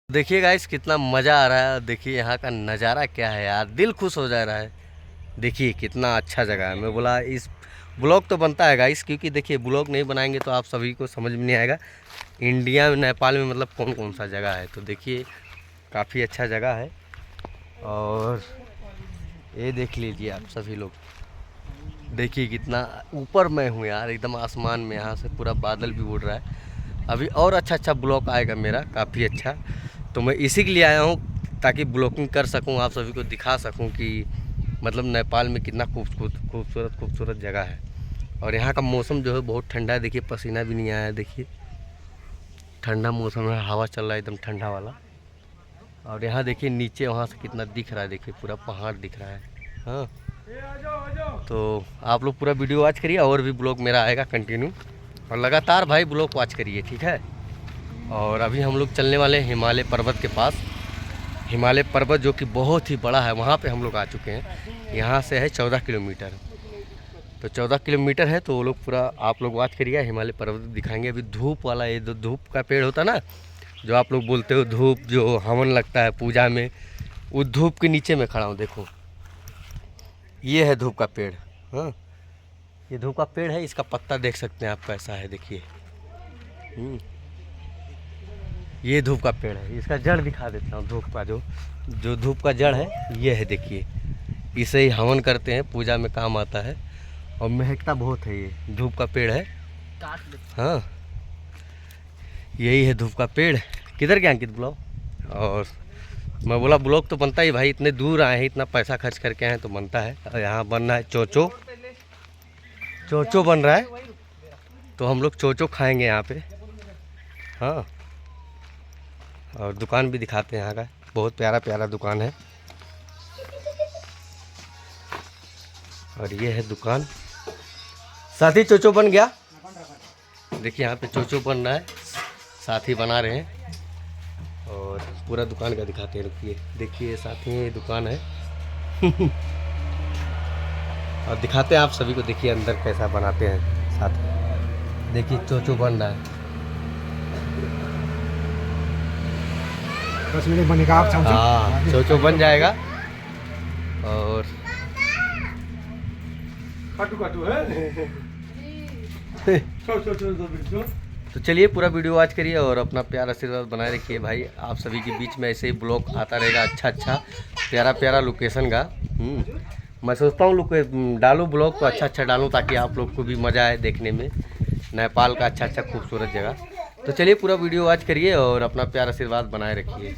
देखिए गाइस कितना मज़ा आ रहा है। देखिए यहाँ का नज़ारा क्या है यार, दिल खुश हो जा रहा है। देखिए कितना अच्छा जगह है। मैं बोला इस ब्लॉग तो बनता है गाइस, क्योंकि देखिए ब्लॉग नहीं बनाएंगे तो आप सभी को समझ में नहीं आएगा इंडिया में नेपाल में मतलब कौन कौन सा जगह है। तो देखिए काफ़ी अच्छा जगह है और ये देख लीजिए आप सभी लोग। देखिए कितना ऊपर मैं हूँ यार, एकदम आसमान में, यहाँ से पूरा बादल भी उड़ रहा है। अभी और अच्छा अच्छा ब्लॉग आएगा मेरा, काफ़ी अच्छा। तो मैं इसी के लिए आया हूँ ताकि ब्लॉगिंग कर सकूँ, आप सभी को दिखा सकूँ कि मतलब नेपाल में कितना खूबसूरत जगह है। और यहाँ का मौसम जो है बहुत ठंडा है। देखिए पसीना भी नहीं आया, देखिए ठंडा मौसम है, हवा चल रहा है एकदम ठंडा वाला। और यहाँ देखिए नीचे वहाँ से कितना दिख रहा है, देखिए पूरा पहाड़ दिख रहा है। हाँ, तो आप लोग पूरा वीडियो वॉच करिए, और भी ब्लॉग मेरा आएगा कंटिन्यू, और लगातार भाई ब्लॉग वॉच करिए, ठीक है। और अभी हम लोग चलने वाले हैं हिमालय पर्वत के पास। हिमालय पर्वत जो कि बहुत ही बड़ा है, वहाँ पे हम लोग आ चुके हैं। यहाँ से है 14 किलोमीटर, तो 14 किलोमीटर है। तो वो लोग पूरा आप लोग वॉच करिए, हिमालय पर्वत दिखाएंगे। अभी धूप वाला, ये धूप का पेड़ होता ना, जो आप लोग बोलते हो धूप, जो हवन लगता है पूजा में, वो धूप के नीचे में खड़ा हूँ। देखो ये है धूप का पेड़। हाँ, ये धूप का पेड़ है, इसका पत्ता देख सकते हैं आप कैसा है, देखिए। ये धूप का पेड़ है, इसका जड़ दिखा देता हूँ। धूप का जो धूप का जड़ है ये है, देखिए। इसे ही हवन करते हैं, पूजा में काम आता है, और महकता बहुत है। ये धूप का पेड़ है। हाँ, यही है धूप का पेड़। किधर गया अंकित ब्लॉग? और मैं बोला ब्लॉग तो बनता ही भाई, इतने दूर आए हैं, इतना पैसा खर्च करके आए हैं तो बनता है। और यहाँ बन रहा है चोचो, चोचो बन रहा है, तो हम लोग चोचो खाएंगे यहाँ पे। हाँ, और दुकान भी दिखाते हैं यहाँ का, बहुत प्यारा प्यारा दुकान है। और ये है दुकान। साथी चोचो बन गया, देखिए यहाँ पे चोचो बन रहा है, साथी बना रहे हैं। और पूरा दुकान का दिखाते हैं, रुकिए। देखिए साथी ये दुकान है और दिखाते हैं आप सभी को, देखिए अंदर कैसा बनाते हैं साथी। देखिए चोचो बन रहा है। 10 मिनट बनेगा, आप हाँ, चोचो बन जाएगा। और काटू है तो चलिए पूरा वीडियो वॉच करिए और अपना प्यार आशीर्वाद बनाए रखिए भाई। आप सभी के बीच में ऐसे ही ब्लॉग आता रहेगा, अच्छा अच्छा प्यारा प्यारा लोकेशन का। मैं सोचता हूँ डालूँ ब्लॉग तो अच्छा अच्छा डालूँ, ताकि आप लोग को भी मज़ा आए देखने में नेपाल का अच्छा अच्छा खूबसूरत जगह। तो चलिए पूरा वीडियो वॉच करिए और अपना प्यार आशीर्वाद बनाए रखिए।